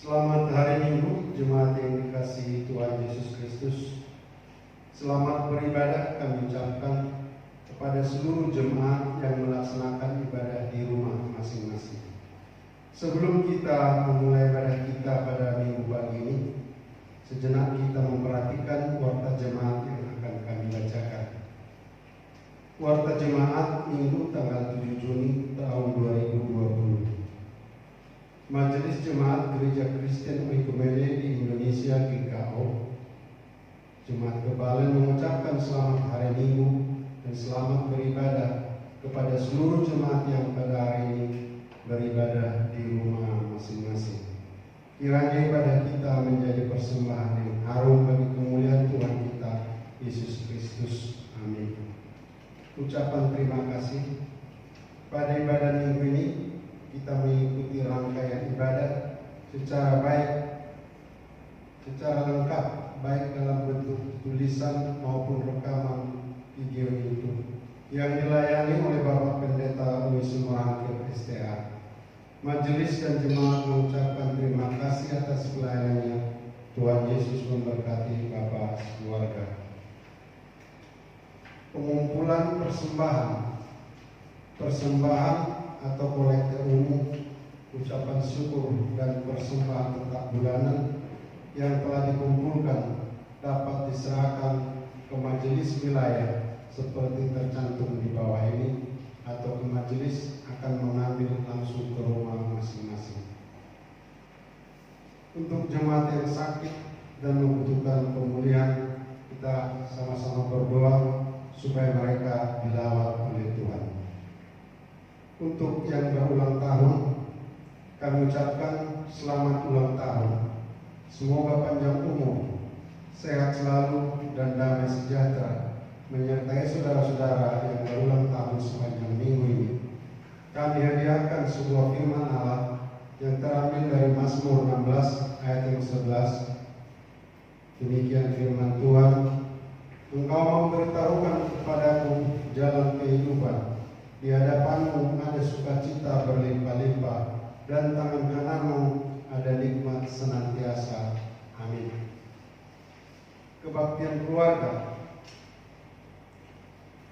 Selamat hari Minggu, jemaat yang dikasihi Tuhan Yesus Kristus. Selamat beribadah kami ucapkan kepada seluruh jemaat yang melaksanakan ibadah di rumah masing-masing. Sebelum kita memulai ibadah kita pada minggu pagi ini, sejenak kita memperhatikan warta jemaat yang akan kami bacakan. Warta jemaat Minggu tanggal 7 Juni tahun 2020. Majelis Jemaat Gereja Kristen Oikumene di Indonesia GKO, Jemaat Kebalen mengucapkan selamat hari Minggu dan selamat beribadah kepada seluruh jemaat yang pada hari ini beribadah di rumah masing-masing. Kiranya ibadah kita menjadi persembahan yang harum bagi kemuliaan Tuhan kita Yesus Kristus. Amin. Ucapan terima kasih. Pada ibadah minggu ini kita mengikuti rangkaian ibadah secara baik, secara lengkap, baik dalam bentuk tulisan maupun rekaman video YouTube yang dilayani oleh Bapak Pendeta Luis Morangkir STA. Majelis dan jemaat mengucapkan terima kasih atas pelayanannya. Tuhan Yesus memberkati Bapak keluarga. Pengumpulan persembahan atau kolekte umum, ucapan syukur dan persembahan tetap bulanan yang telah dikumpulkan dapat diserahkan ke majelis wilayah seperti tercantum di bawah ini, atau ke majelis akan mengambil langsung ke rumah masing-masing. Untuk jemaat yang sakit dan membutuhkan pemulihan, kita sama-sama berdoa supaya mereka dilawat oleh Tuhan. Untuk yang berulang tahun, kami ucapkan selamat ulang tahun. Semoga panjang umur, sehat selalu, dan damai sejahtera menyertai saudara-saudara yang berulang tahun sepanjang minggu ini. Kami hadiahkan sebuah firman Allah yang terambil dari Mazmur 16 ayat yang 11. Demikian firman Tuhan, Engkau memberitahukan kepadaku jalan kehidupan. Di hadapanmu ada sukacita berlimpah-limpah, dan tangan kananmu ada nikmat senantiasa. Amin. Kebaktian keluarga.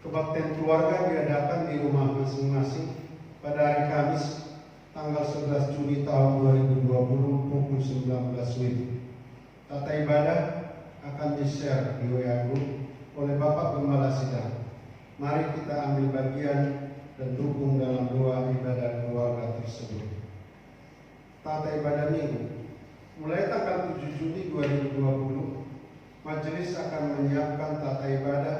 Kebaktian keluarga diadakan di rumah masing-masing pada hari Kamis, tanggal 11 Juni tahun 2020 pukul 19 WIB. Tata ibadah akan di-share di WA Group oleh Bapak Gembala Sidang. Mari kita ambil bagian dan dukung dalam doa ibadah keluarga tersebut. Tata ibadah minggu. Mulai tanggal 7 Juni 2020, majelis akan menyiapkan tata ibadah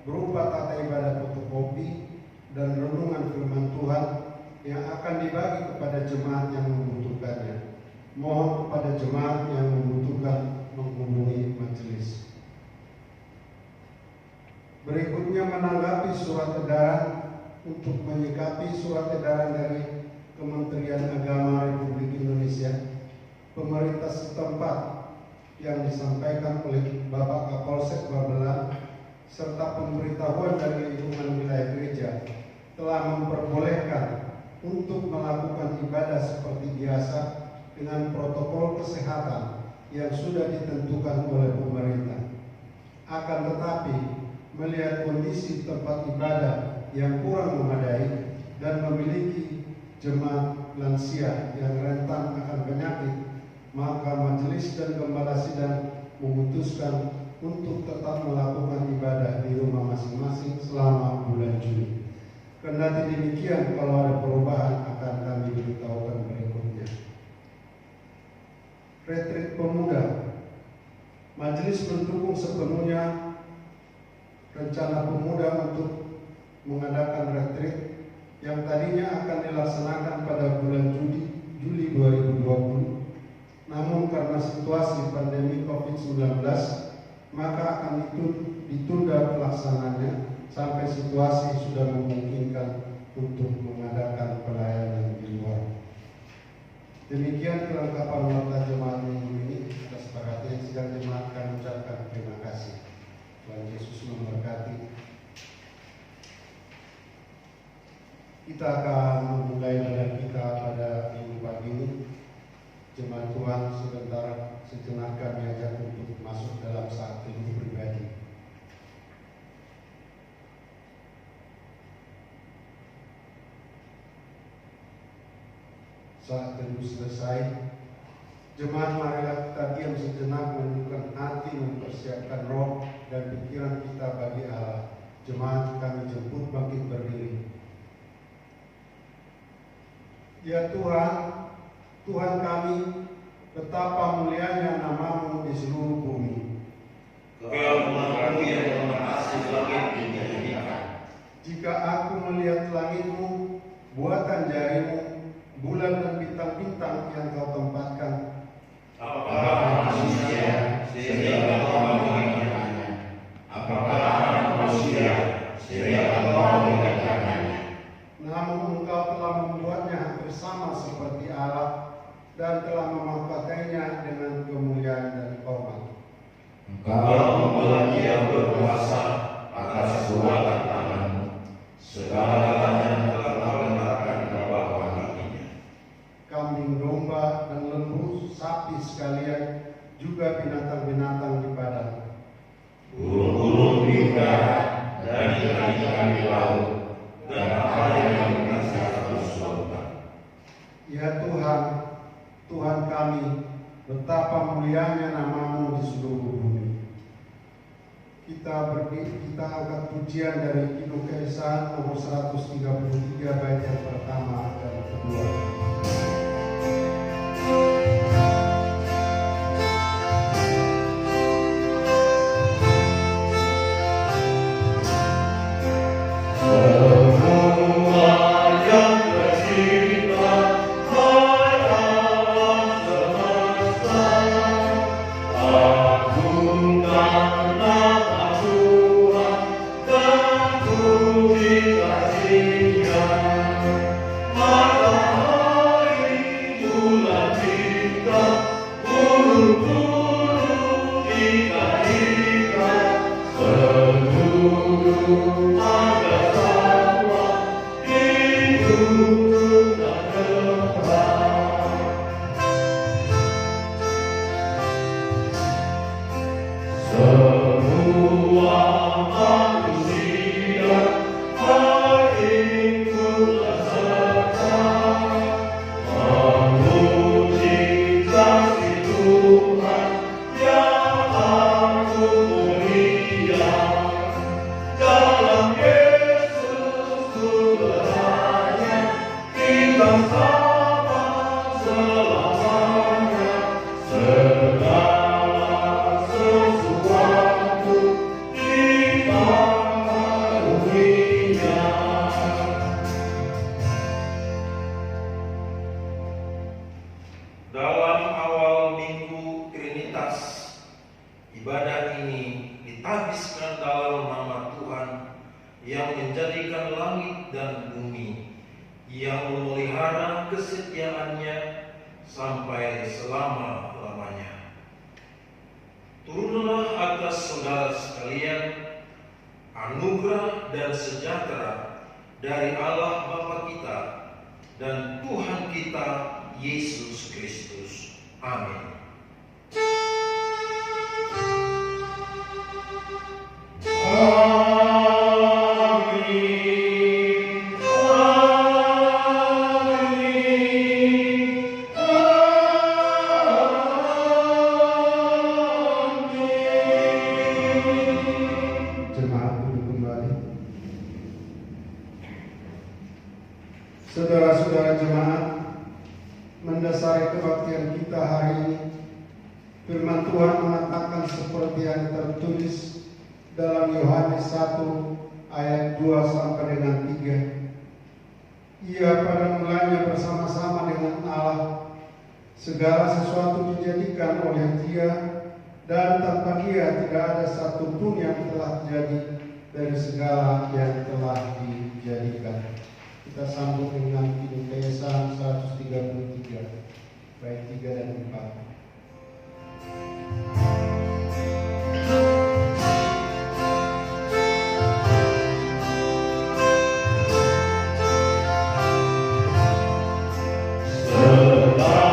berupa tata ibadah fotokopi dan renungan firman Tuhan yang akan dibagi kepada jemaat yang membutuhkannya. Mohon kepada jemaat yang membutuhkan menghubungi majelis. Berikutnya menanggapi surat edaran. Untuk menyikapi surat edaran dari Kementerian Agama Republik Indonesia, pemerintah setempat yang disampaikan oleh Bapak Kapolsek Babelan serta pemberitahuan dari lingkungan wilayah gereja telah memperbolehkan untuk melakukan ibadah seperti biasa dengan protokol kesehatan yang sudah ditentukan oleh pemerintah. Akan tetapi, melihat kondisi tempat ibadah yang kurang memadai dan memiliki jemaat lansia yang rentan akan penyakit, maka majelis dan gembala sidang memutuskan untuk tetap melakukan ibadah di rumah masing-masing selama bulan Juni. Kendati demikian, kalau ada perubahan akan kami beritahukan berikutnya. Retreat pemuda. Majelis mendukung sepenuhnya rencana pemuda untuk mengadakan retreat yang tadinya akan dilaksanakan pada bulan Juli 2020. Namun karena situasi pandemi COVID-19, maka akan ditunda pelaksanaannya sampai situasi sudah memungkinkan untuk mengadakan pelayanan di luar. Demikian kelengkapan warta jemaat minggu ini. Atas perhatian sidang jemaat kami ucapkan terima kasih. Tuhan Yesus memberkati. Kita akan memulai ibadah kita pada minggu pagi ini Jemaat Tuhan, sejenak kami ajak untuk masuk dalam saat teduh pribadi. Saat teduh selesai, jemaat marilah kita diam sejenak, menundukkan hati, mempersiapkan roh dan pikiran kita bagi Allah. Jemaat kami jemput bangkit berdiri. Ya Tuhan, Tuhan kami, betapa mulianya nama-Mu di seluruh bumi. Kau mengaku yang mengasih langit dijadikan. Jika aku melihat langit-Mu, buatan jari-Mu, bulan dan bintang-bintang yang Kau tempatkan, apakah manusia sehingga Kau mengingatkannya? Apakah anak manusia sehingga Kau mengingatkannya? Namun Engkau telah membuatnya hampir sama seperti Allah dan telah memahkotanya dengan kemuliaan dan hormat. Engkau membuat Dia berkuasa atas kekuatan tangan-Mu. Segalanya telah Kau letakkan ke bawah kakinya. Kambing domba dan lembu, sapi sekalian, juga binatang-binatang di padang, Burung-burung di udara dan ikan-ikan di laut, dan apa yang melintasi atas lautan. Ya Tuhan, Tuhan kami, betapa mulianya nama-Mu di seluruh bumi. Kita angkat pujian dari Kidung Keresahan nomor 133 bait yang pertama dan kedua. Ibadah ini ditabiskan dalam nama Tuhan yang menjadikan langit dan bumi, yang memelihara kesetiaannya sampai selama-lamanya. Turunlah atas saudara sekalian anugerah dan sejahtera dari Allah Bapa kita dan Tuhan kita Yesus Kristus. Amin. Saudara-saudara jemaat, mendasari kebaktian kita hari ini, firman Tuhan mengatakan seperti yang tertulis dalam Yohanes 1 ayat 2 sampai dengan 3. Ia pada mulanya bersama-sama dengan Allah, segala sesuatu dijadikan oleh Dia, dan tanpa Dia tidak ada satupun yang telah jadi dari segala yang telah dijadikan. Kita sambung dengan Kidung Keresahan 133 bait 3 dan 4. Segala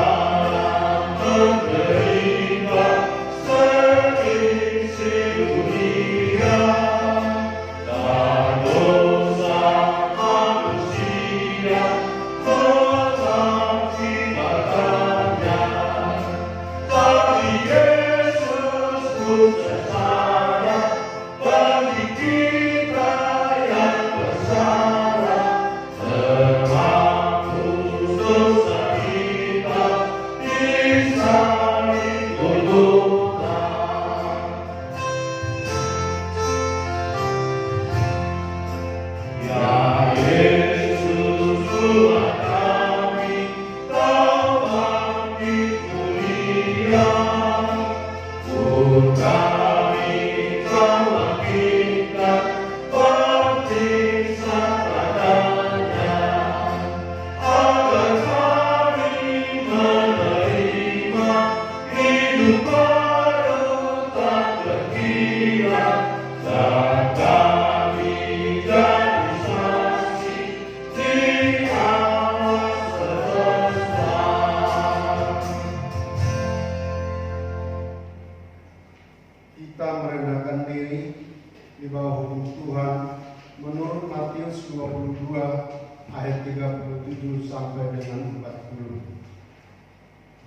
ayat 37 sampai dengan 40.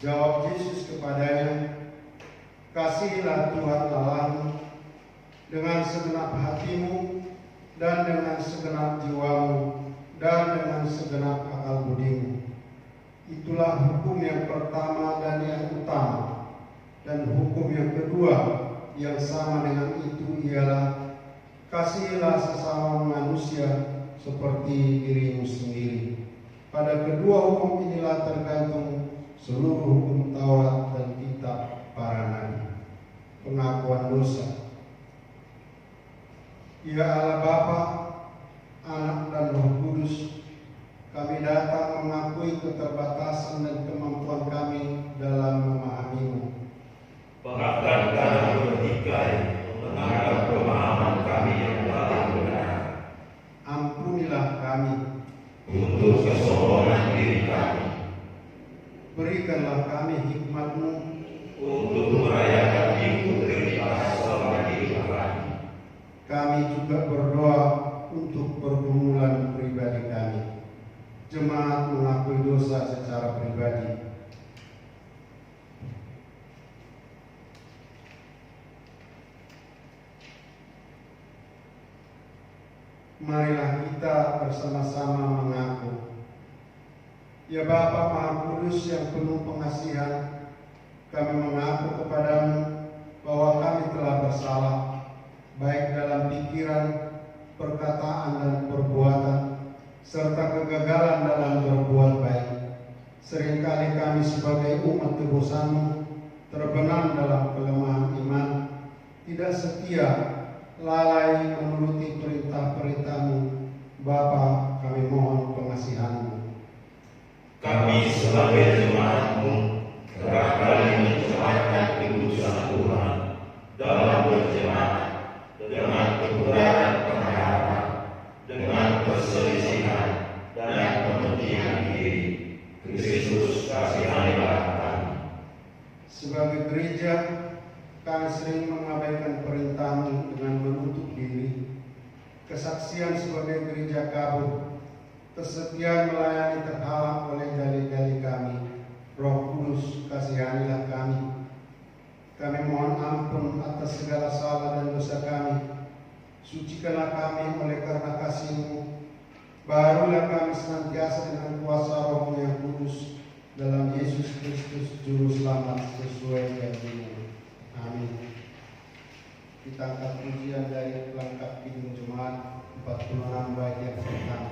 Jawab Yesus kepadanya, "Kasihilah Tuhan Allahmu dengan segenap hatimu dan dengan segenap jiwamu dan dengan segenap akal budimu. Itulah hukum yang pertama dan yang utama. Dan hukum yang kedua yang sama dengan itu ialah, kasihilah sesama manusia seperti dirimu sendiri. Pada kedua hukum inilah tergantung seluruh hukum Taurat dan kitab para nabi." Pengakuan dosa. Ya Allah Bapa, Anak dan Roh Kudus, kami datang mengakui keterbatasan dan kemampuan kami dalam memahami-Mu. Bahkan kami bertikai menganggap pemahaman kami yang paling benar. Ampunilah kami. Untuk kesombongan diri kami, Berikanlah kami hikmat-Mu. untuk merayakan integritas selama hidup kami. Kami juga berdoa untuk pergumulan pribadi kami. Jemaat mengakui dosa secara pribadi. Marilah kita bersama-sama mengaku. Ya Bapa Maha Kudus yang penuh pengasihan, kami mengaku kepadamu bahwa kami telah bersalah, baik dalam pikiran, perkataan, dan perbuatan, serta kegagalan dalam berbuat baik. Seringkali kami sebagai umat tebusan-Mu terbenam dalam kelemahan iman, tidak setia, lalai menuruti perintah-perintah-Mu. Bapa, kami mohon pengasihan-Mu. Kami sebagai jemaat-Mu kerap kali mencemarkan kekudusan Tuhan dalam berjemaat dengan kekurangan pengharapan, dengan perselisihan dan kepentingan diri. Kristus, kasihanilah kami. Sebagai gereja, kami sering mengabaikan perintah-Mu dengan menutup diri. Kesaksian sebagai gereja kabur, kesetiaan melayani terhalang oleh dalih-dalih kami. Roh Kudus, kasihanilah kami. Kami mohon ampun atas segala salah dan dosa kami. Sucikanlah kami oleh karena kasih-Mu. Barulah kami senantiasa dengan kuasa Roh-Mu yang kudus, dalam Yesus Kristus Juru Selamat sesuai janji-Mu. Amin. Kita angkat pujian dari pelengkap Kidung Jemaat 46 bait yang pertama.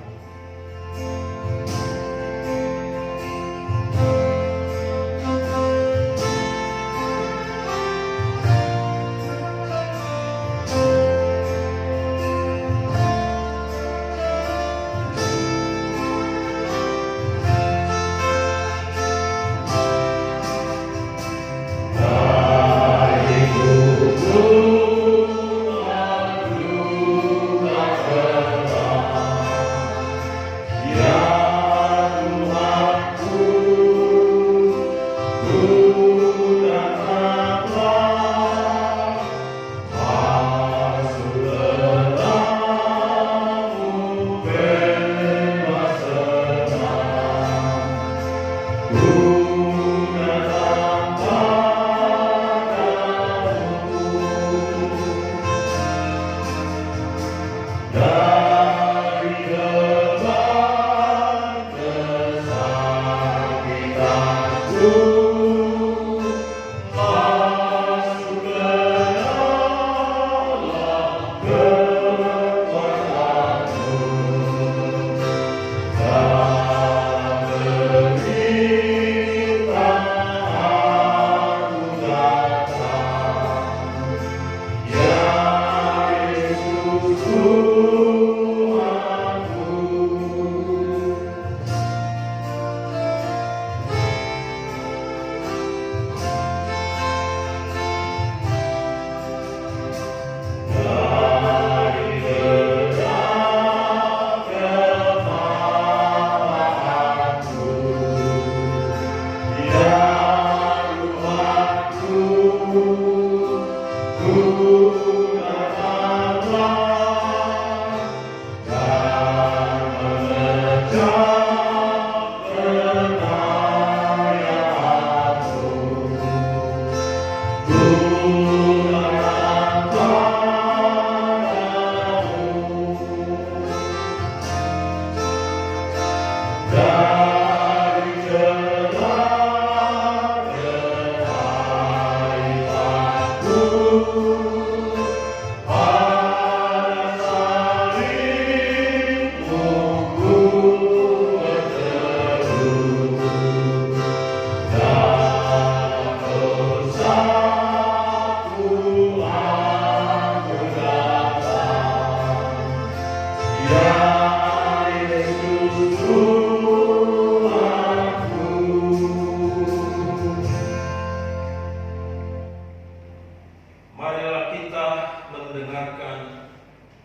Marilah kita mendengarkan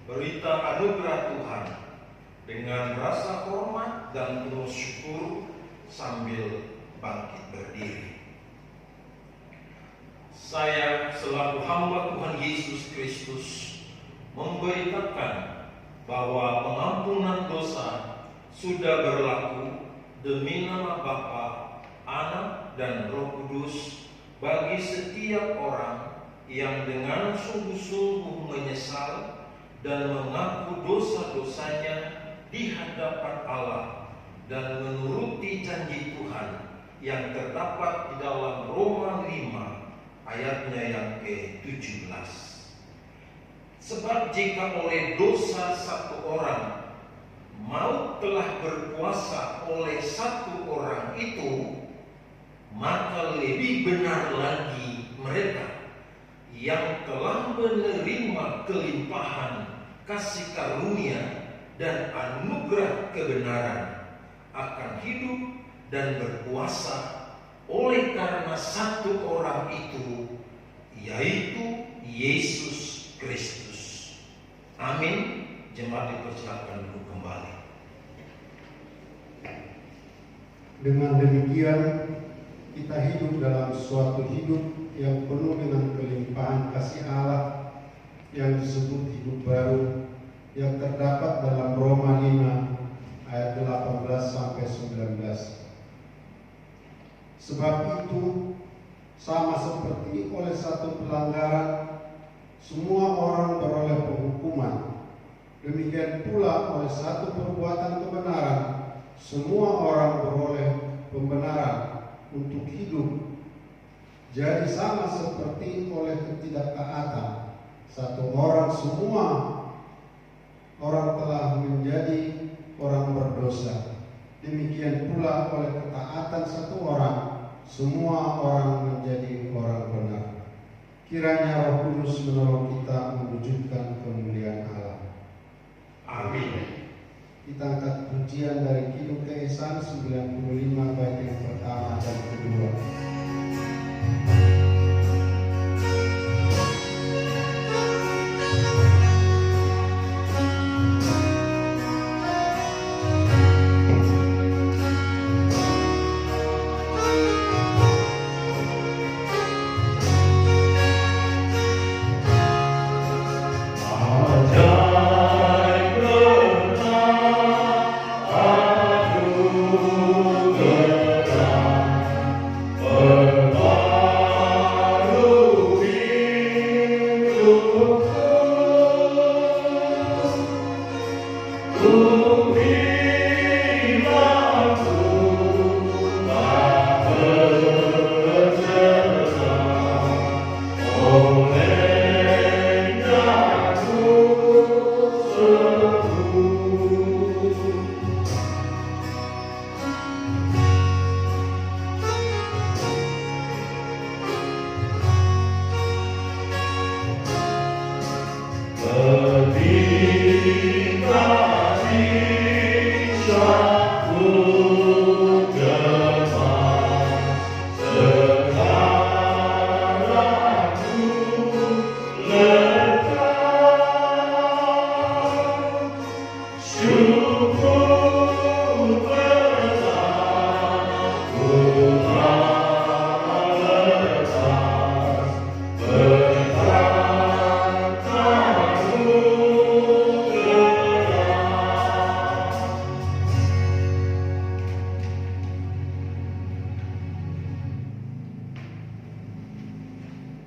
berita anugerah Tuhan dengan rasa hormat dan penuh syukur sambil bangkit berdiri. Saya selaku hamba Tuhan Yesus Kristus memberitakan bahwa pengampunan dosa sudah berlaku demi nama Bapa, Anak, dan Roh Kudus bagi setiap orang yang dengan sungguh-sungguh menyesal dan mengaku dosa-dosanya di hadapan Allah dan menuruti janji Tuhan yang terdapat di dalam Roma 5 ayatnya yang ke-17. Sebab jika oleh dosa satu orang maut telah berkuasa oleh satu orang itu, maka lebih benar lagi mereka yang telah menerima kelimpahan kasih karunia dan anugerah kebenaran akan hidup dan berkuasa oleh karena satu orang itu, yaitu Yesus Kristus. Amin. Jemaat dipersilakan duduk kembali. Dengan demikian, kita hidup dalam suatu hidup yang penuh dengan kelimpahan kasih Allah yang disebut hidup baru yang terdapat dalam Roma 5 ayat 18 sampai 19. Sebab itu, sama seperti oleh satu pelanggaran semua orang beroleh penghukuman, demikian pula oleh satu perbuatan kebenaran semua orang beroleh pembenaran untuk hidup. Jadi sama seperti oleh ketidaktaatan satu orang semua orang telah menjadi orang berdosa, demikian pula oleh ketaatan satu orang semua orang menjadi orang benar. Kiranya Roh Kudus menolong kita mewujudkan kemuliaan Allah. Amin. Kita angkat pujian dari Kidung Keesan 95 bait yang pertama dan kedua.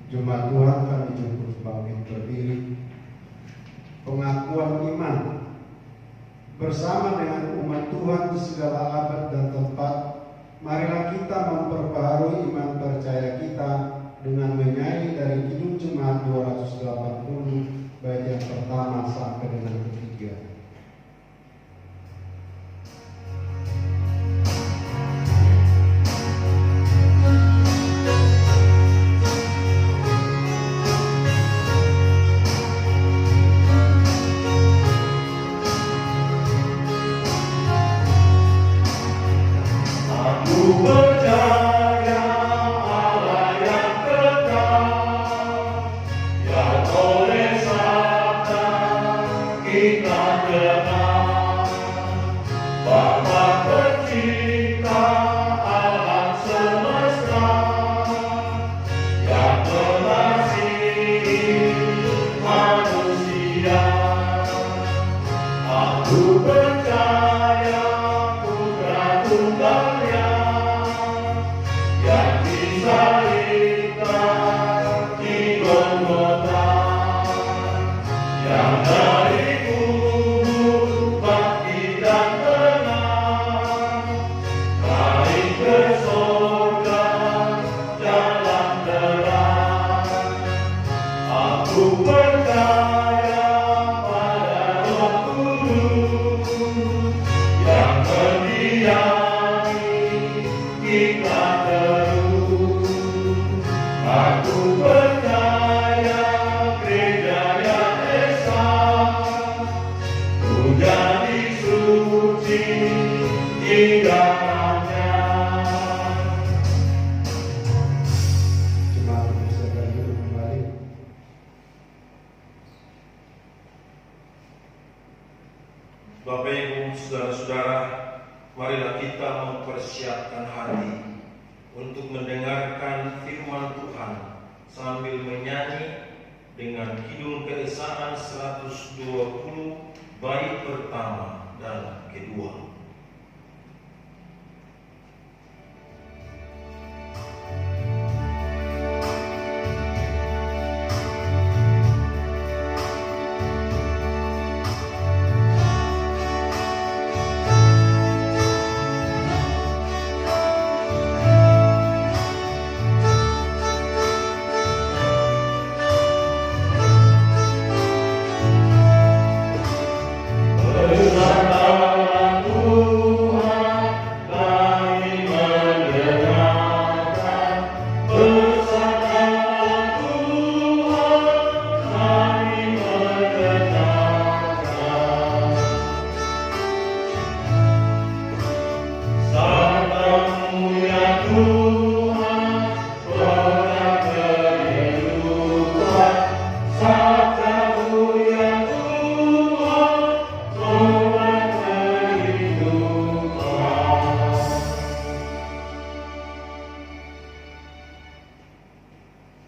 Jemaat Tuhan, kami jemput bangkit berdiri. Pengakuan iman bersama dengan umat Tuhan di segala abad dan tempat, marilah kita memperbaharui iman percaya kita dengan menyanyi dari Kidung Jemaat 280 bait yang pertama sampai dengan ketiga. Bapak Ibu, saudara-saudara, marilah kita mempersiapkan hati untuk mendengarkan firman Tuhan sambil menyanyi dengan Kidung Keesaan 120 bait pertama dan kedua.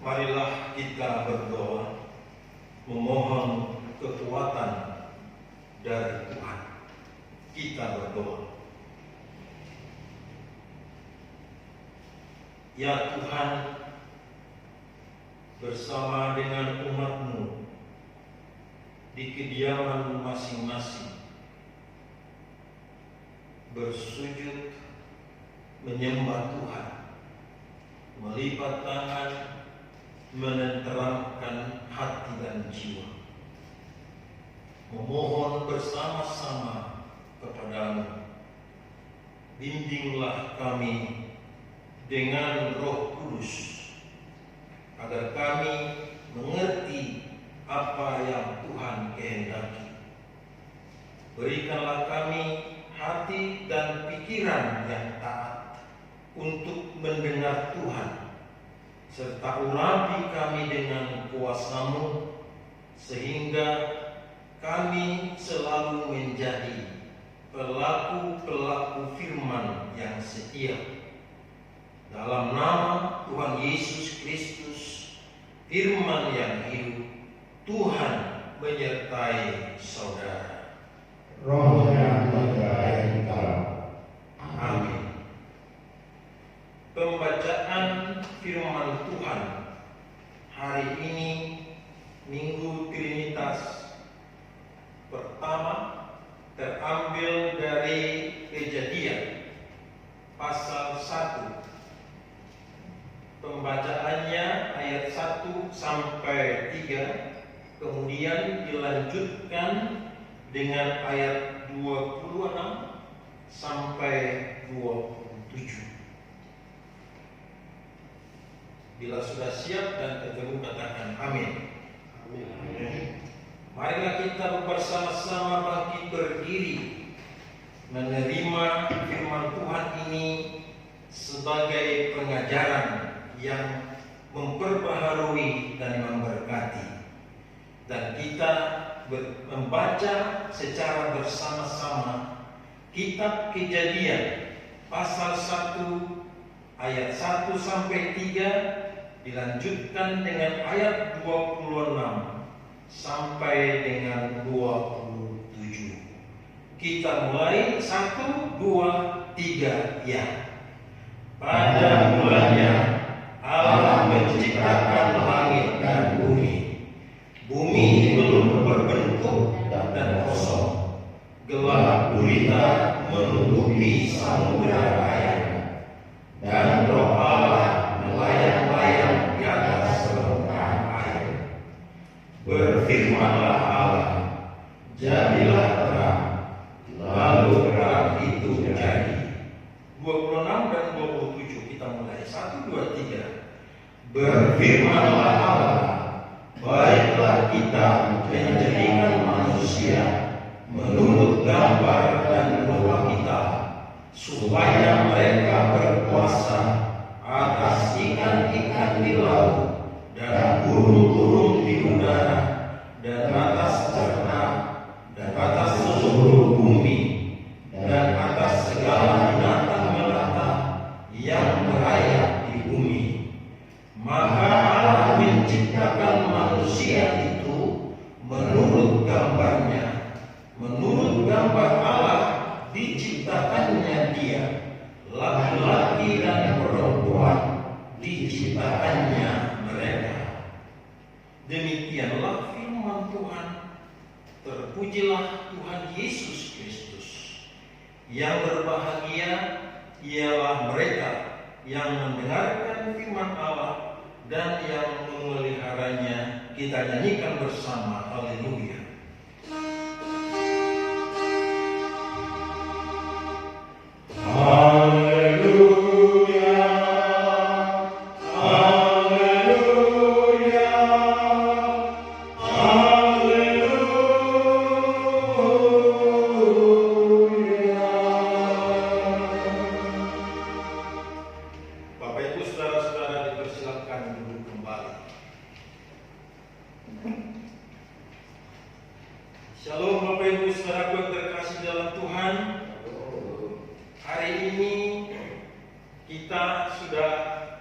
Marilah kita berdoa, memohon kekuatan dari Tuhan. Kita berdoa. Ya Tuhan, bersama dengan umat-Mu di kediaman masing-masing, bersujud menyembah Tuhan, melipat tangan, menenteramkan hati dan jiwa, memohon bersama-sama kepada-Mu. Bimbinglah kami dengan Roh Kudus, agar kami mengerti apa yang Tuhan kehendaki. Berikanlah kami hati dan pikiran yang taat untuk mendengar Tuhan, serta urapi kami dengan kuasa-Mu, sehingga kami selalu menjadi pelaku-pelaku firman yang setia. Dalam nama Tuhan Yesus Kristus, firman yang hidup, Tuhan menyertai saudara. Rohnya menyertai engkau. Amin. Pembacaan firman Tuhan hari ini, Minggu Trinitas pertama, terambil kemudian dilanjutkan dengan ayat 26 sampai 27. Bila sudah siap dan ketemu, katakan amin. Marilah kita bersama-sama bangkit berdiri menerima firman Tuhan ini sebagai pengajaran yang memperbaharui dan memberkati. Dan kita membaca secara bersama-sama kitab Kejadian pasal 1 ayat 1 sampai 3, dilanjutkan dengan ayat 26 sampai dengan 27. Kita mulai 1, 2, 3 ya. Pada mulanya Allah menciptakan langit dan bumi. Bumi belum berbentuk dan kosong. Gelap gulita menutupi samudera air. Dan Roh Allah melayang-layang di atas permukaan air. Berfirmanlah Allah, jadilah terang. Lalu terang itu jadi. 26 dan 27 kita mulai. 1, 2, 3. Berfirmanlah Allah, baiklah kita menjadikan manusia menurut gambar dan rupa kita, supaya mereka berkuasa atas ikan-ikan di laut dan burung-burung di udara dan atas ternak dan atas seluruh bumi dan atas segala binatang melata yang merayap di bumi. Maka Allah menciptakan manusia itu menurut gambarnya. Menurut gambar Allah diciptakannya dia, laki-laki dan perempuan diciptakannya mereka. Demikianlah firman Tuhan. Terpujilah Tuhan Yesus Kristus. Yang berbahagia ialah mereka yang mendengarkan firman Allah dan yang memeliharanya. Kita nyanyikan bersama, haleluya. Shalom Bapak Ibu Saudaraku yang terkasih dalam Tuhan. Hari ini kita sudah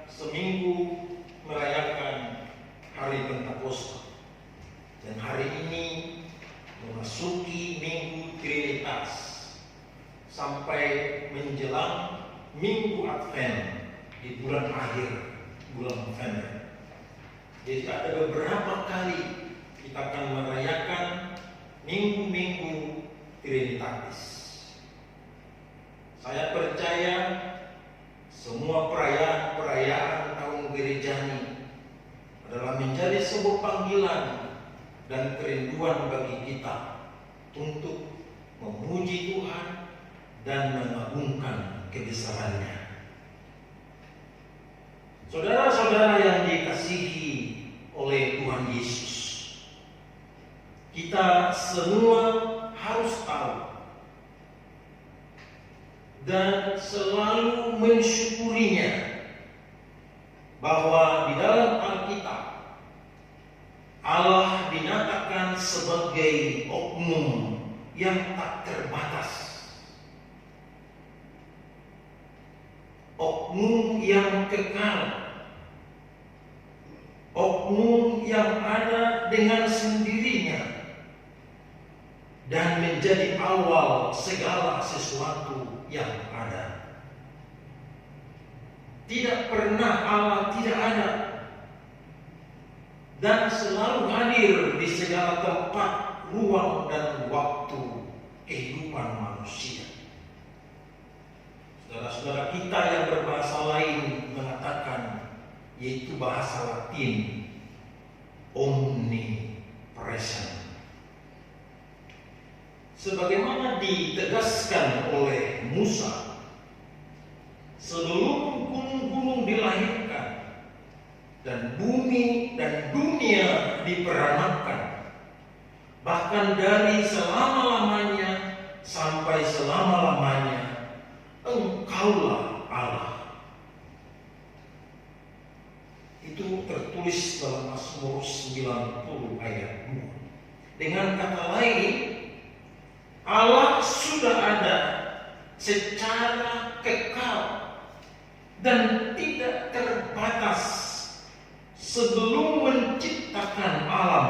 seminggu merayakan hari Pentakosta. Dan hari ini memasuki Minggu Trinitas sampai menjelang Minggu Advent di bulan akhir bulan November. Jadi ada beberapa kali kita akan merayakan Minggu-minggu Trinitatis. Saya percaya semua perayaan tahun gerejani adalah menjadi sebuah panggilan dan kerinduan bagi kita untuk memuji Tuhan dan mengagungkan kebesarannya. Saudara-saudara yang dikasihi oleh Tuhan Yesus, kita semua harus tahu dan selalu mensyukurinya bahwa di dalam Alkitab Allah dinyatakan sebagai oknum yang tak terbatas, oknum yang kekal, oknum yang ada dengan sendirinya dan menjadi awal segala sesuatu yang ada. Tidak pernah Allah tidak ada dan selalu hadir di segala tempat, ruang dan waktu kehidupan manusia. Saudara-saudara kita yang berbahasa lain mengatakan, yaitu bahasa Latin, omnipresent. sebagaimana ditegaskan oleh Musa, sebelum gunung-gunung dilahirkan dan bumi dan dunia diperanakan, bahkan dari selama-lamanya sampai selama-lamanya, Engkaulah Allah. Itu tertulis dalam Mazmur 90 ayat 2. Dengan kata lain, Allah sudah ada secara kekal dan tidak terbatas sebelum menciptakan alam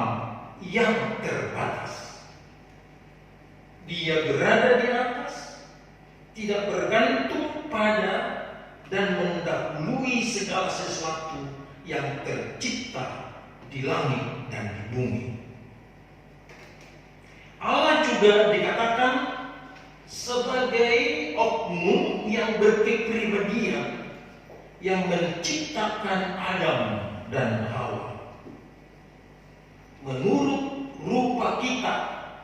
yang terbatas. Dia berada di atas, tidak bergantung pada dan mendahului segala sesuatu yang tercipta di langit dan di bumi. Allah juga dikatakan sebagai oknum yang berkepribadian yang menciptakan Adam dan Hawa. Menurut rupa kita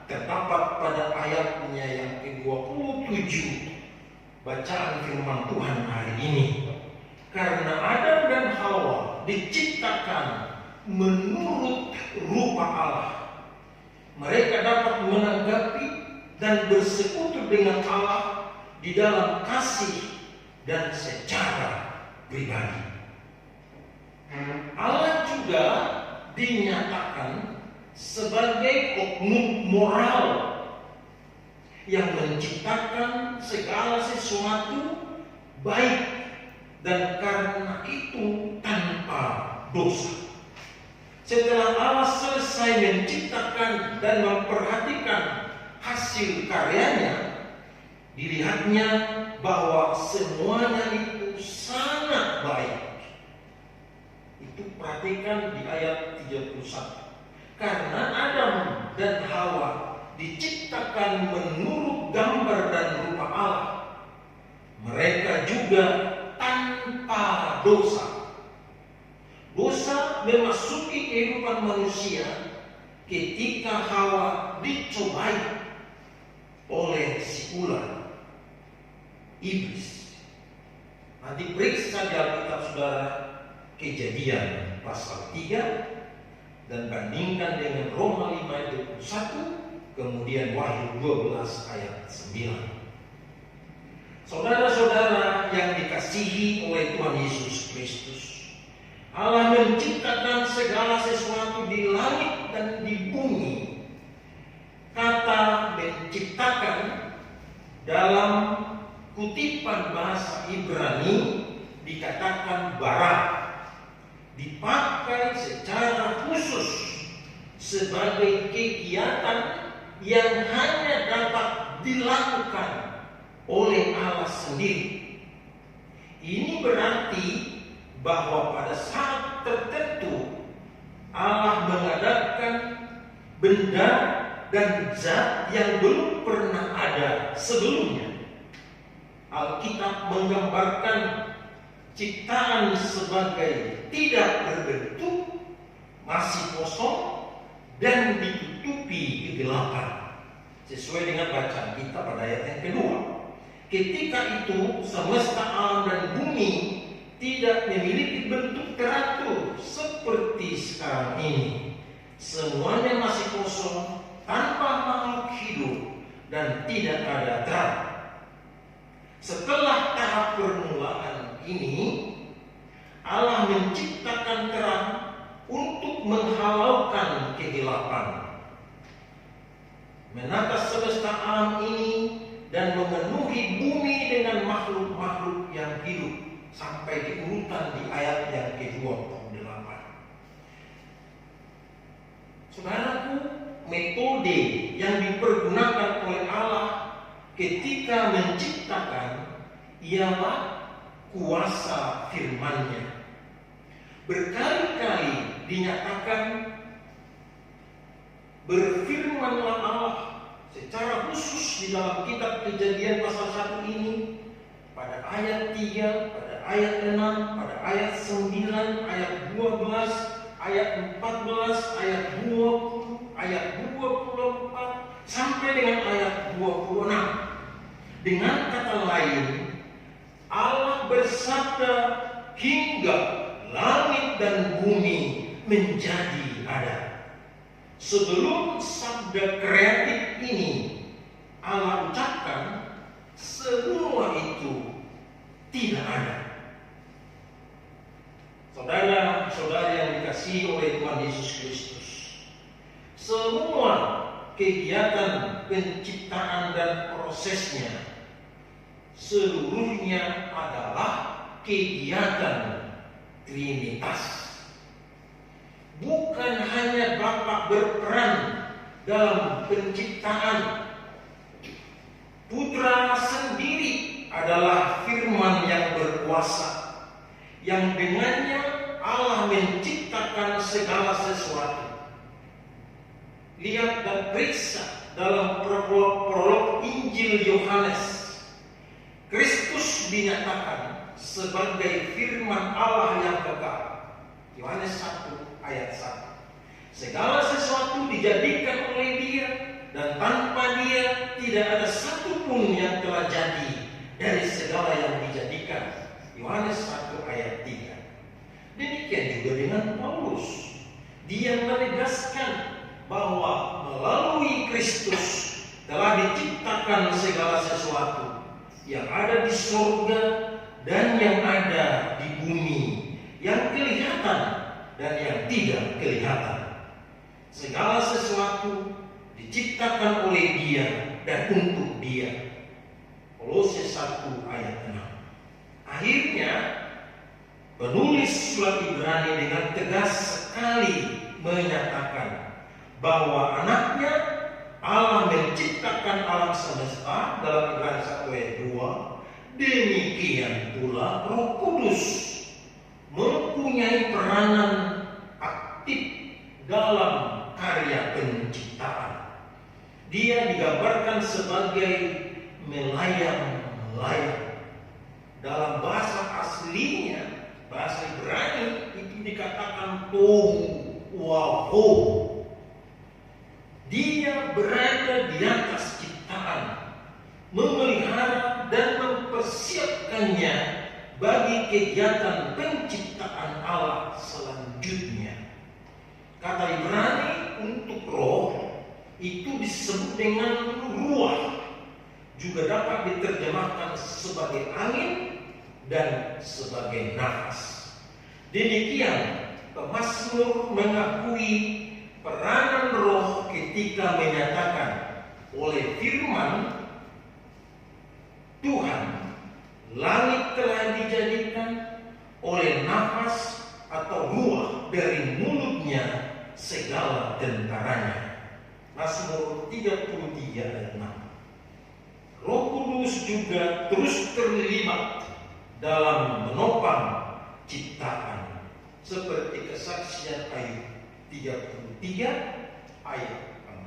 terdapat pada ayatnya yang ke-27 bacaan firman Tuhan hari ini. Karena Adam dan Hawa diciptakan menurut rupa Allah, mereka dapat menanggapi dan bersekutu dengan Allah di dalam kasih dan secara pribadi. Allah juga dinyatakan sebagai oknum moral yang menciptakan segala sesuatu baik dan karena itu tanpa dosa. Setelah Allah selesai menciptakan dan memperhatikan hasil karyanya, dilihatnya bahwa semuanya itu sangat baik. Itu perhatikan di ayat 31. Karena Adam dan Hawa diciptakan menurut gambar dan rupa Allah, mereka juga tanpa dosa. Dosa memasuki kehidupan manusia ketika Hawa dicobai oleh si ular, iblis. Nanti periksa di Alkitab saudara Kejadian pasal 3 dan bandingkan dengan Roma 5 ayat 21, kemudian Wahyu 12 ayat 9. Saudara-saudara yang dikasihi oleh Tuhan Yesus Kristus, Allah menciptakan segala sesuatu di langit dan di bumi. Kata menciptakan dalam kutipan bahasa Ibrani dikatakan bara, dipakai secara khusus sebagai kegiatan yang hanya dapat dilakukan oleh Allah sendiri. Ini berarti bahwa pada saat tertentu Allah mengadakan benda dan zat yang belum pernah ada sebelumnya. Alkitab menggambarkan ciptaan sebagai tidak berbentuk, masih kosong dan ditutupi kegelapan. Sesuai dengan bacaan kita pada ayat yang kedua. Ketika itu semesta alam dan bumi tidak memiliki bentuk teratur seperti sekarang ini. Semuanya masih kosong, tanpa makhluk hidup dan tidak ada terang. Setelah tahap permulaan ini, Allah menciptakan terang untuk menghalaukan kegelapan, menata semesta alam ini dan memenuhi bumi dengan makhluk-makhluk yang hidup. Sampai di urutan di ayat yang ke-28. Saudaraku, metode yang dipergunakan oleh Allah ketika menciptakan ialah kuasa firman-Nya. Berkali-kali dinyatakan berfirmanlah Allah secara khusus di dalam kitab Kejadian pasal 1 ini, pada ayat 3, pada ayat 6, pada ayat 9, ayat 12, ayat 14, ayat 20, ayat 24, sampai dengan ayat 26. Dengan kata lain, Allah bersabda hingga langit dan bumi menjadi ada. Sebelum sabda kreatif ini Allah ucapkan, semua itu tidak ada. Saudara-saudara yang dikasihi oleh Tuhan Yesus Kristus, semua kegiatan penciptaan dan prosesnya seluruhnya adalah kegiatan Trinitas. Bukan hanya Bapa berperan dalam penciptaan, Putra sendiri adalah firman yang berkuasa, yang dengannya Allah menciptakan segala sesuatu. Lihat dan periksa dalam prolog Injil Yohanes, Kristus dinyatakan sebagai firman Allah yang kekal. Yohanes 1 ayat 1. Segala sesuatu dijadikan oleh Dia, dan tanpa Dia tidak ada satupun yang telah jadi dari segala yang dijadikan. Yohanes 1 ayat 3. Demikian juga dengan Paulus. Dia menegaskan bahwa melalui Kristus telah diciptakan segala sesuatu yang ada di surga dan yang ada di bumi, yang kelihatan dan yang tidak kelihatan. Segala sesuatu diciptakan oleh Dia dan untuk Dia. Kolose 1 ayat 6. Akhirnya penulis surat Ibrani dengan tegas sekali menyatakan bahwa anaknya Allah menciptakan alam semesta dalam Ibrani 1 ayat 2. Demikian pula Roh Kudus mempunyai peranan aktif dalam karya penciptaan. Dia digambarkan sebagai melayang-layang. Dalam bahasa aslinya, bahasa Ibrani itu dikatakan tohu waho. Dia berada di atas ciptaan, memelihara dan mempersiapkannya bagi kegiatan penciptaan Allah selanjutnya. Kata Ibrani untuk roh itu disebut dengan ruah, juga dapat diterjemahkan sebagai angin dan sebagai nafas. Demikian pemazmur mengakui peranan roh ketika menyatakan oleh firman Tuhan, langit telah dijadikan oleh nafas atau ruah dari mulutnya segala tentaranya. Mazmur 33 ayat 6. Roh Kudus juga terus terlibat dalam menopang ciptaan, seperti kesaksian Ayub 33 ayat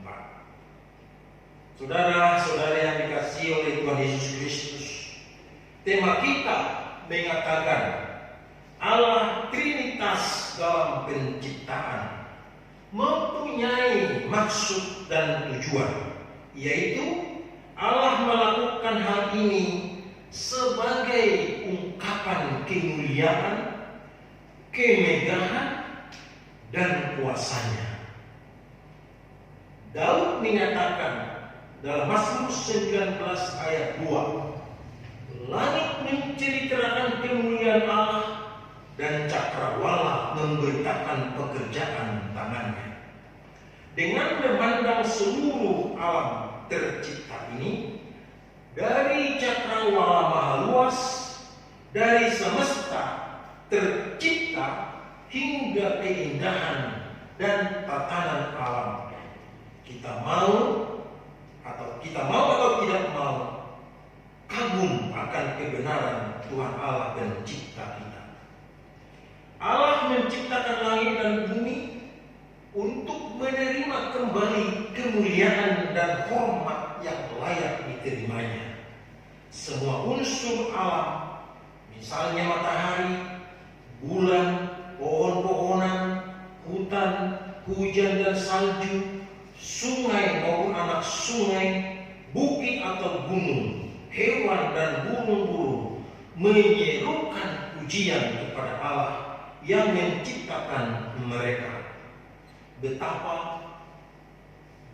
4. Saudara-saudara yang dikasihi oleh Tuhan Yesus Kristus, tema kita mengatakan Allah Trinitas dalam penciptaan mempunyai maksud dan tujuan, yaitu Allah melakukan hal ini sebagai ungkapan kemuliaan, kemegahan, dan kuasanya. Daud menyatakan dalam Mazmur 19 ayat 2, langit menceritakan kemuliaan Allah dan cakrawala memberitakan pekerjaan tangannya. Dengan memandang seluruh alam tercipta ini, dari cakrawala maha luas, dari semesta tercipta hingga keindahan dan tatanan alam, kita mau atau tidak mau kagum akan kebenaran Tuhan Allah pencipta kita. Allah menciptakan langit dan bumi untuk menerima kembali kemuliaan dan hormat yang layak diterimanya. Semua unsur alam, misalnya matahari, bulan, pohon-pohonan, hutan, hujan dan salju, sungai maupun anak sungai, bukit atau gunung, hewan dan burung-burung menyerukan pujian kepada Allah yang menciptakan mereka. Betapa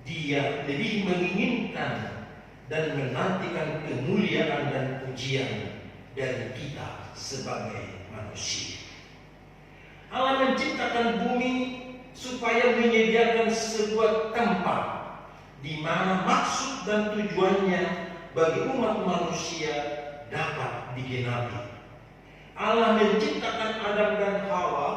Dia lebih menginginkan dan menantikan kemuliaan dan pujian dari kita sebagai manusia. Allah menciptakan bumi supaya menyediakan sebuah tempat di mana maksud dan tujuannya bagi umat manusia dapat digenapi. Allah menciptakan Adam dan Hawa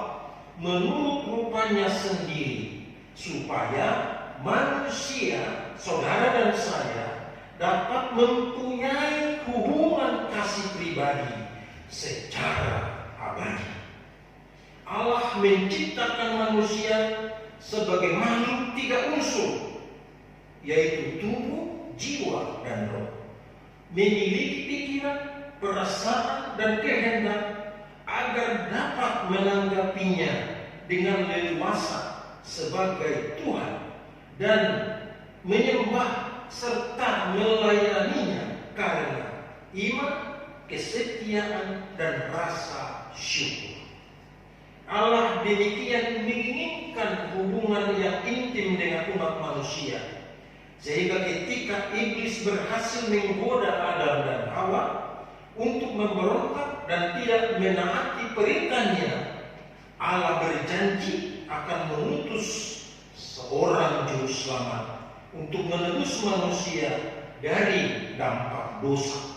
menurut rupanya sendiri supaya manusia, saudara dan saya, dapat mempunyai hubungan kasih pribadi secara abadi. Allah menciptakan manusia sebagai makhluk 3 unsur, yaitu tubuh, jiwa, dan roh. Memiliki pikiran, perasaan, dan kehendak agar dapat menanggapinya dengan leluasa sebagai Tuhan dan menyembah serta melayaninya karena iman, kesetiaan, dan rasa syukur. Allah demikian menginginkan hubungan yang intim dengan umat manusia, sehingga ketika iblis berhasil menggoda Adam dan Hawa untuk memberontak dan tidak menaati perintahnya, Allah berjanji akan mengutus seorang juru selamat untuk menebus manusia dari dampak dosa.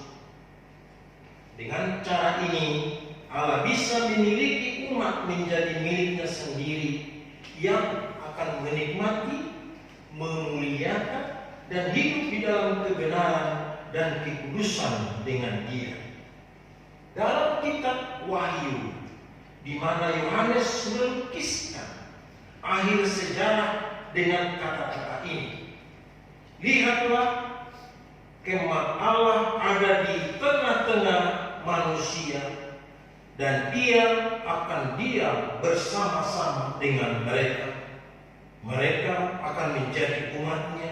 Dengan cara ini Allah bisa memiliki umat menjadi miliknya sendiri yang akan menikmati, memuliakan, dan hidup di dalam kebenaran dan kekudusan dengan Dia. Dalam kitab Wahyu, di mana Yohanes melukiskan akhir sejarah dengan kata-kata ini, lihatlah, kemah Allah ada di tengah-tengah manusia, dan Dia akan diam bersama-sama dengan mereka. Mereka akan menjadi umat-Nya,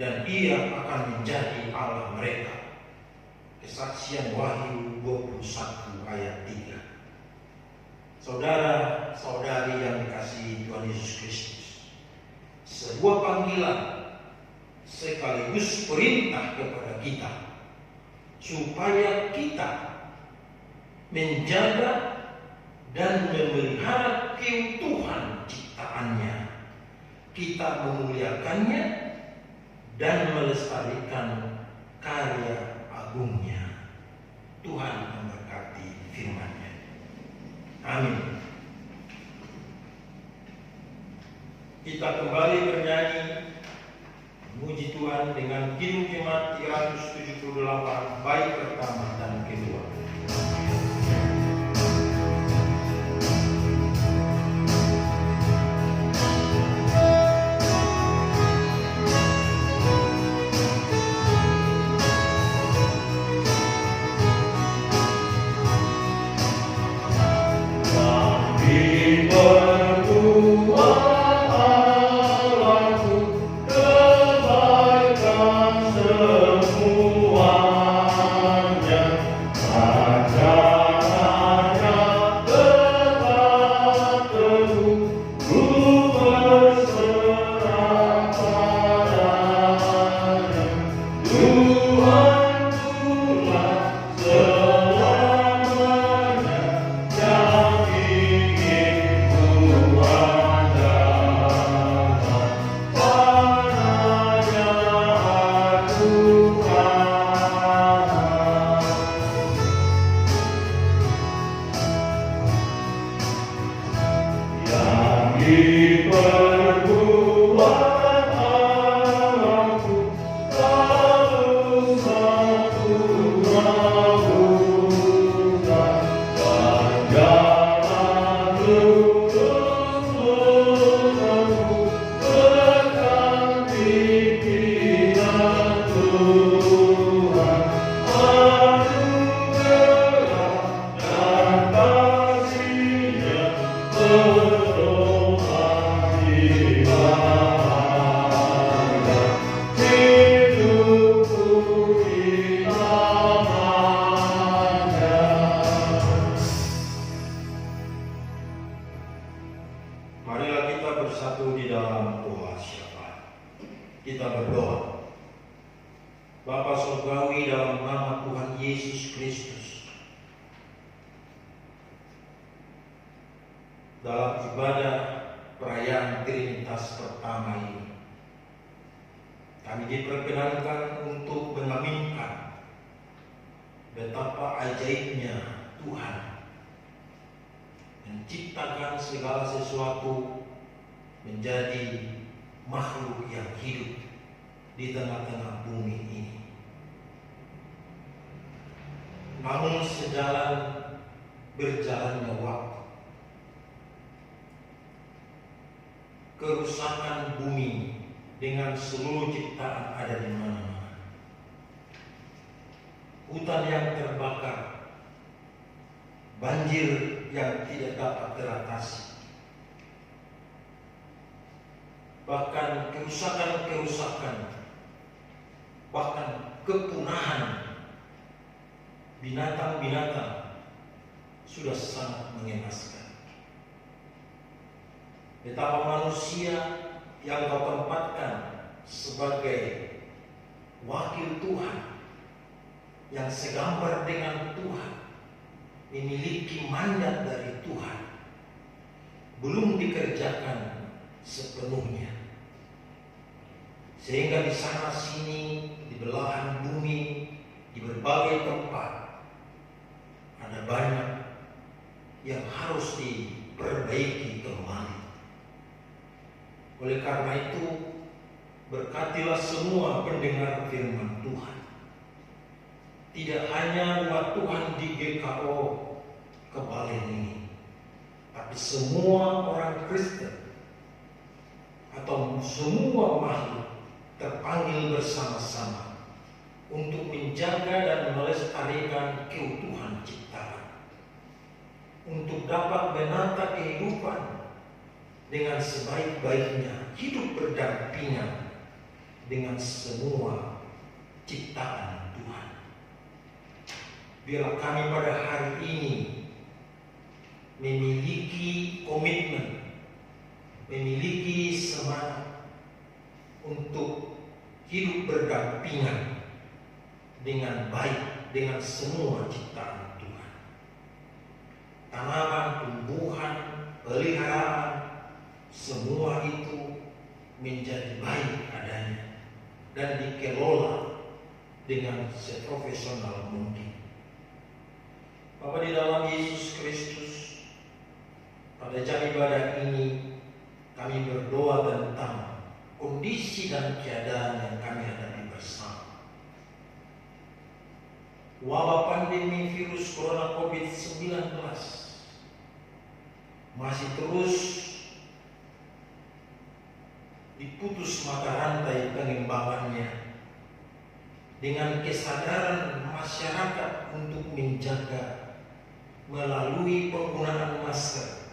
dan Dia akan menjadi Allah mereka. Kesaksian Wahyu 21 ayat 3. Saudara-saudari yang dikasihi Tuhan Yesus Kristus, sebuah panggilan sekaligus perintah kepada kita supaya kita menjaga dan memelihara keutuhan ciptaannya, kita memuliakannya dan melestarikan karya agungnya. Tuhan memberkati firman-Nya. Amin. Kita kembali bernyanyi memuji Tuhan dengan Kidung Jemaat 378 bait pertama dan kedua. dalam ibadah perayaan Trinitas pertama ini. Kami diperkenankan untuk mengaminkan betapa ajaibnya Tuhan menciptakan segala sesuatu menjadi makhluk yang hidup di tengah-tengah bumi ini. Namun sejalan berjalannya waktu, kerusakan bumi dengan seluruh ciptaan ada di mana-mana. Hutan yang terbakar, banjir yang tidak dapat teratasi, bahkan kerusakan-kerusakan, bahkan kepunahan binatang-binatang sudah sangat mengenaskan. Betapa manusia yang Kau tempatkan sebagai wakil Tuhan, yang segambar dengan Tuhan, memiliki mandat dari Tuhan, belum dikerjakan sepenuhnya. Sehingga di sana sini, di belahan bumi, di berbagai tempat, ada banyak yang harus diperbaiki kembali. Oleh karena itu, berkatilah semua pendengar firman Tuhan. Tidak hanya umat Tuhan di GKO Kebalen ini, tapi semua orang Kristen atau semua makhluk terpanggil bersama-sama untuk menjaga dan melestarikan keutuhan ciptaan, untuk dapat menata kehidupan dengan sebaik-baiknya, hidup berdampingan dengan semua ciptaan Tuhan. Biarlah kami pada hari ini memiliki komitmen, memiliki semangat untuk hidup berdampingan dengan baik dengan semua ciptaan Tuhan. Tanaman, tumbuhan, peliharaan, semua itu menjadi baik adanya dan dikelola dengan seprofesional mungkin. Bapa di dalam Yesus Kristus, pada jam ibadah ini kami berdoa tentang kondisi dan keadaan yang kami hadapi bersama. Wabah pandemi virus corona COVID-19 masih terus diputus mata rantai pengembangannya dengan kesadaran masyarakat untuk menjaga melalui penggunaan masker,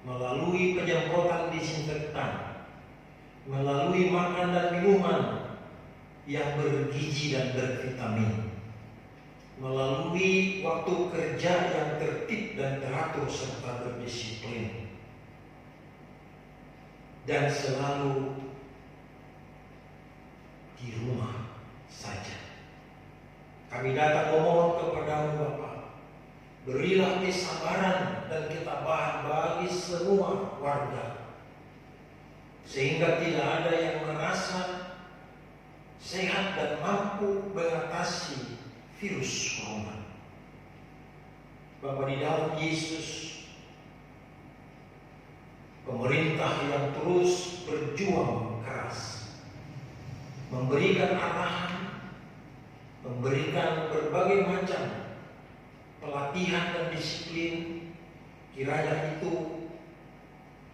melalui penyemprotan disinfektan, melalui makan dan minuman yang bergizi dan bervitamin, melalui waktu kerja yang tertib dan teratur serta berdisiplin, dan selalu di rumah saja. Kami datang memohon kepadamu Bapa, berilah kesabaran dan ketabahan bagi semua warga, sehingga tidak ada yang merasa sehat dan mampu mengatasi virus corona. Bapa di dalam Yesus, pemerintah yang terus berjuang keras, memberikan arahan, memberikan berbagai macam pelatihan dan disiplin, kiranya itu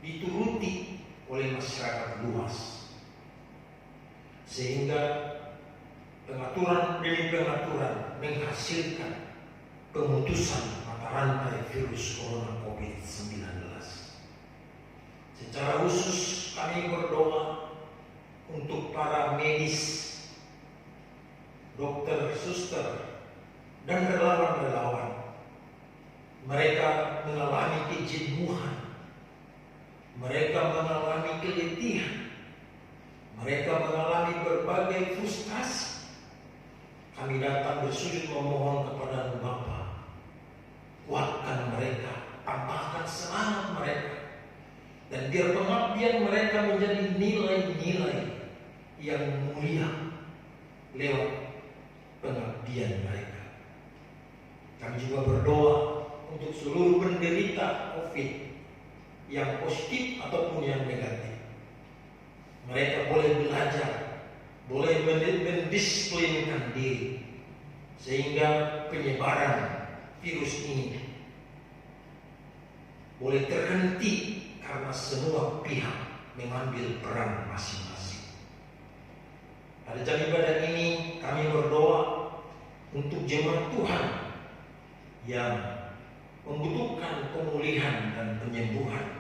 dituruti oleh masyarakat luas, sehingga pengaturan demi pengaturan menghasilkan pemutusan mata rantai virus corona COVID-19. Secara khusus kami berdoa untuk para medis, dokter, suster, dan relawan-relawan. Mereka mengalami kejenuhan, mereka mengalami keletihan, mereka mengalami berbagai frustasi. Kami datang bersujud memohon kepada Bapa, kuatkan mereka, tambahkan semangat mereka Kami juga berdoa untuk seluruh penderita COVID yang positif ataupun yang negatif. Mereka boleh belajar, boleh mendisiplinkan diri, sehingga penyebaran virus ini boleh terhenti karena semua pihak mengambil peran masing-masing. Pada jam ibadah ini kami berdoa untuk jemaat Tuhan yang membutuhkan pemulihan dan penyembuhan.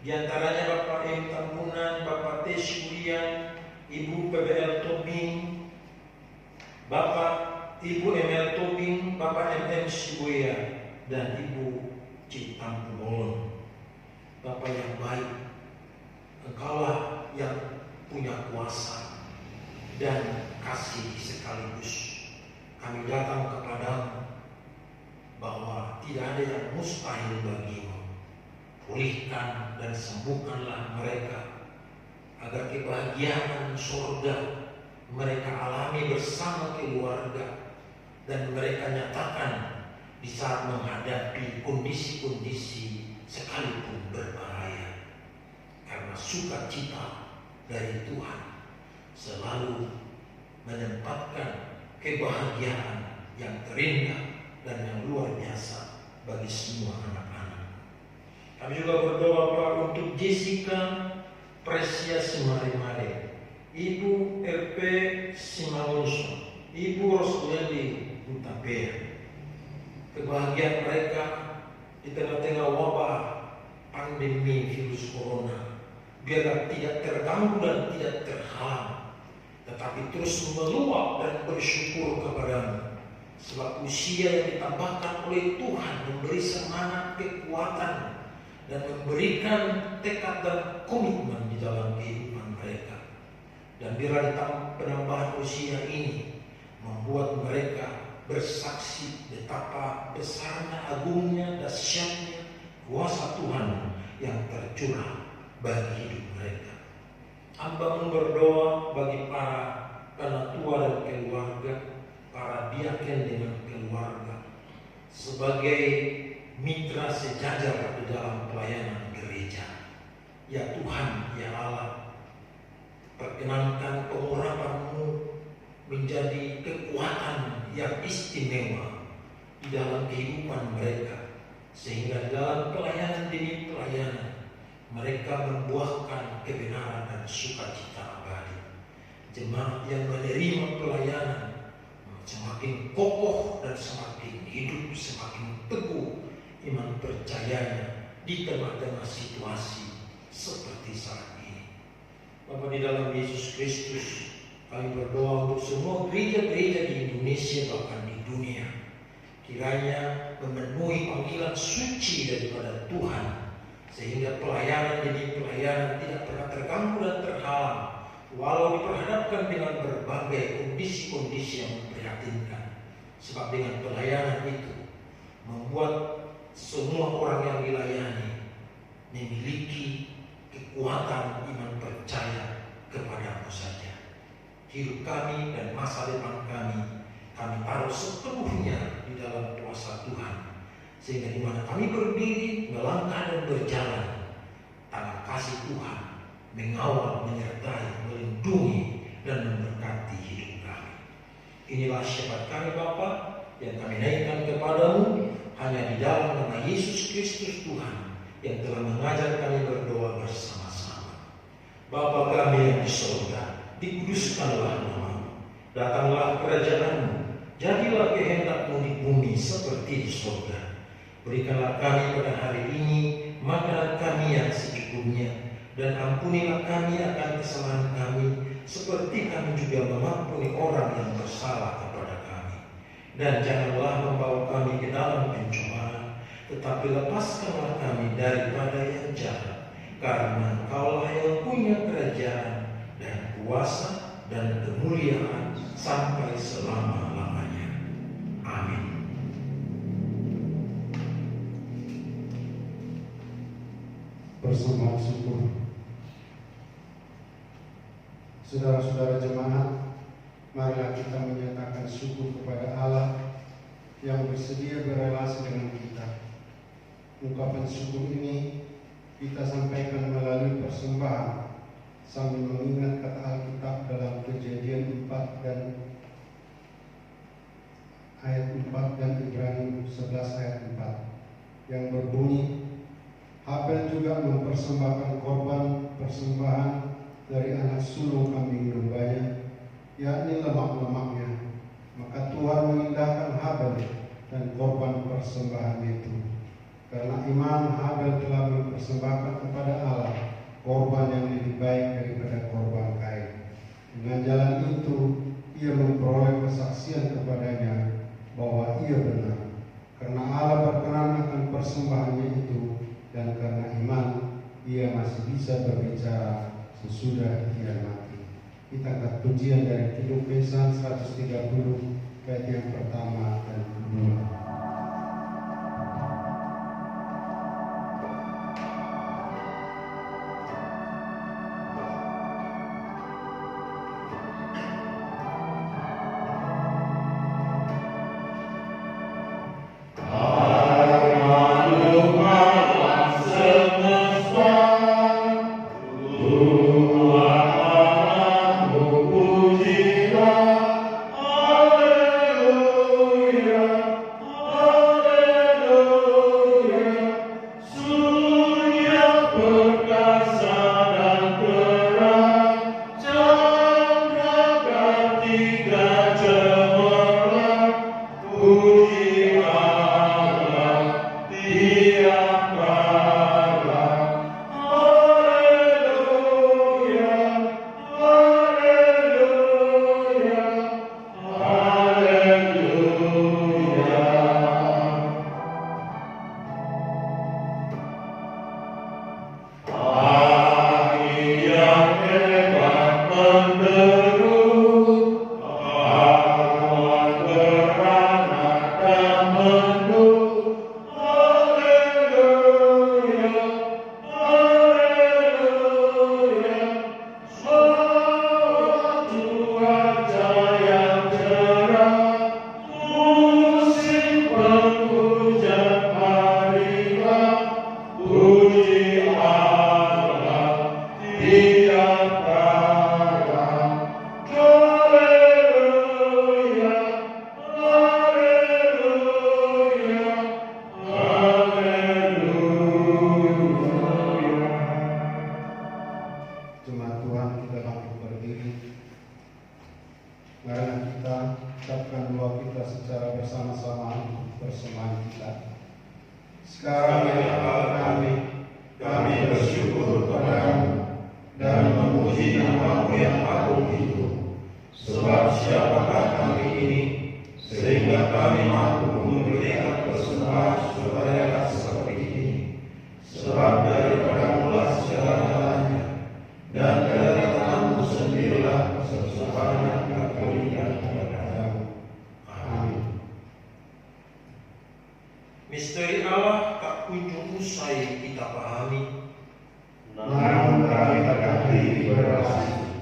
Di antaranya Bapak M. Tambunan, Bapak T. Syurian, Ibu PBL Tobing, Bapak Ibu ML Tobing, Bapak MM Sibuya, dan Ibu Ciptam Pemolon. Bapak yang baik, Engkaulah yang punya kuasa dan kasih sekaligus. Kami datang kepadamu bahwa tidak ada yang mustahil bagimu. Pulihkan dan sembuhkanlah mereka, agar kebahagiaan surga mereka alami bersama keluarga, dan mereka nyatakan di saat menghadapi kondisi-kondisi sekalipun berbahaya. Karena sukacita dari Tuhan selalu menempatkan kebahagiaan yang terindah dan yang luar biasa bagi semua anak-anak. Kami juga berdoa Pak untuk Jessica Presia Simare-Mare, Ibu RP Simalunso, Ibu Rosleli Utapea. Kebahagiaan mereka di tengah-tengah wabah pandemi virus corona biarlah tidak terganggu dan tidak terhalang, tetapi terus meluap dan bersyukur kepadamu. Sebab usia yang ditambahkan oleh Tuhan memberi semangat, kekuatan, dan memberikan tekad dan komitmen di dalam kehidupan mereka. Dan biarlah penambahan usia ini membuat mereka bersaksi betapa besarnya, agungnya, dahsyatnya kuasa Tuhan yang tercurah bagi hidup mereka. Hamba berdoa bagi para penatua dan keluarga, para diaken dengan keluarga, sebagai mitra sejajar di dalam pelayanan gereja. Ya Tuhan, ya Allah, perkenankan pengurapan-Mu menjadi kekuatan yang istimewa di dalam kehidupan mereka, sehingga dalam pelayanan demi pelayanan mereka membuahkan kebenaran dan sukacita abadi. Jemaat yang menerima pelayanan semakin kokoh dan semakin hidup, semakin teguh iman percayanya di tengah-tengah situasi seperti saat ini. Bapa di dalam Yesus Kristus, kami berdoa untuk semua gereja-gereja di Indonesia bahkan di dunia, kiranya memenuhi panggilan suci daripada Tuhan, sehingga pelayanan demi pelayanan tidak pernah terganggu dan terhalang, walau diperhadapkan dengan berbagai kondisi-kondisi yang memprihatinkan. Sebab dengan pelayanan itu membuat semua orang yang dilayani memiliki kekuatan iman percaya kepada-Mu saja. Hidup kami dan masa depan kami taruh sepenuhnya di dalam kuasa Tuhan, sehingga di mana kami berdiri, melangkah dan berjalan, tangan kasih Tuhan mengawal, menyertai, melindungi dan memberkati hidup kami. Inilah syafaat kami Bapa yang kami naikkan kepadamu hanya di dalam nama Yesus Kristus Tuhan yang telah mengajar kami berdoa bersama-sama. Bapa kami yang di surga, dikuduskanlah nama-Mu, datanglah kerajaan-Mu, jadilah kehendak-Mu di bumi seperti di surga. Berikanlah kami pada hari ini makanan kami yang secukupnya, dan ampunilah kami akan kesalahan kami, seperti kami juga mengampuni orang yang bersalah kepada kami. Dan janganlah membawa kami ke dalam pencobaan, tetapi lepaskanlah kami daripada yang jahat, karena Engkaulah yang punya kerajaan dan kuasa dan kemuliaan sampai selama-lamanya. Amin. Bersama syukur. Saudara-saudara jemaat, marilah kita menyatakan syukur kepada Allah yang bersedia berelasi dengan kita. Ungkapan syukur ini kita sampaikan melalui persembahan sambil mengingat kata Alkitab dalam Kejadian 4 dan ayat 4 dan Ibrani 11 ayat 4 yang berbunyi, Habel juga mempersembahkan korban persembahan dari anak sulung kambing dombanya, yakni lemak-lemaknya. Maka Tuhan mengindahkan Habel dan korban persembahan itu. Karena iman, Habel telah mempersembahkan kepada Allah korban yang lebih baik daripada korban Kain. Dengan jalan itu, ia memperoleh kesaksian kepadanya bahwa ia benar. Karena Allah berkenan akan persembahannya itu, dan karena iman, ia masih bisa berbicara sesudah ia mati. Kita angkat pujian dari Kidung Pesan 130, bait yang pertama dan kedua. Misteri Allah tak kunjung usai kita pahami, namun kami terkati berrelasi.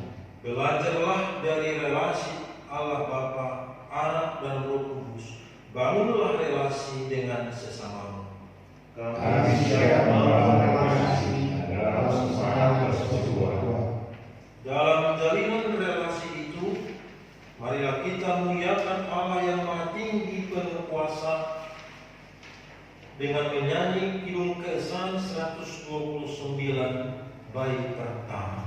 Belajarlah dari relasi Allah Bapa, Anak dan Roh Kudus. Bangunlah relasi dengan sesamamu. Kami siap membangun relasi dalam semangat persekutuan. Dalam jalinan relasi itu, marilah kita muliakan Allah yang Maha Tinggi penuh kuasa dengan menyanyi Kidung Keesan 129 bait pertama.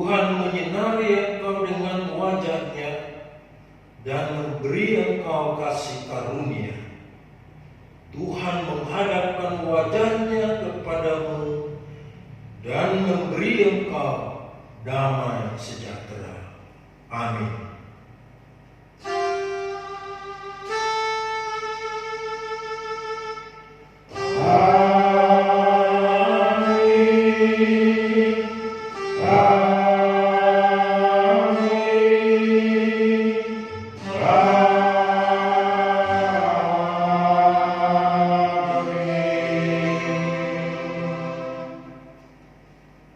Tuhan menyinari engkau dengan wajah-Nya dan memberi engkau kasih karunia. Tuhan menghadapkan wajah-Nya kepadamu dan memberi engkau damai sejahtera. Amin.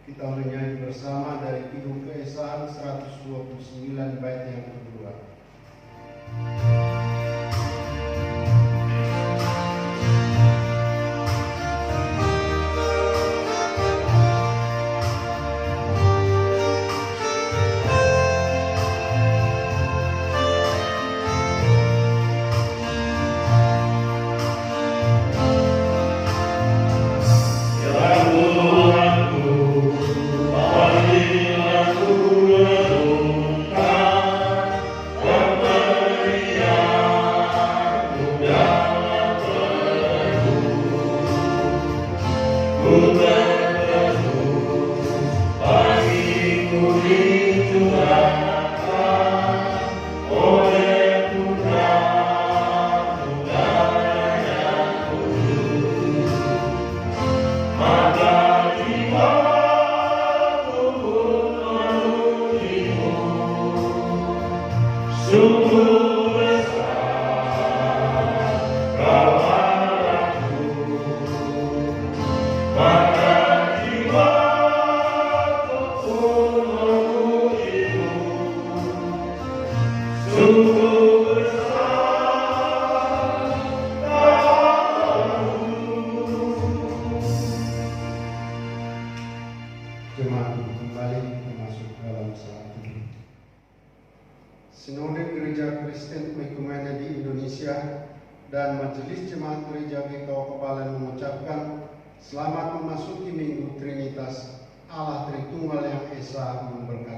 Kita menyanyi bersama dari Kidung Keesahan 129 bait yang kedua. Jemaat kembali masuk dalam saat ini. Sinode Gereja Kristen Ekumene di Indonesia dan Majelis Jemaat Gereja GKO Kepalen mengucapkan selamat memasuki Minggu Trinitas Allah Tritunggal yang Esa memberkati.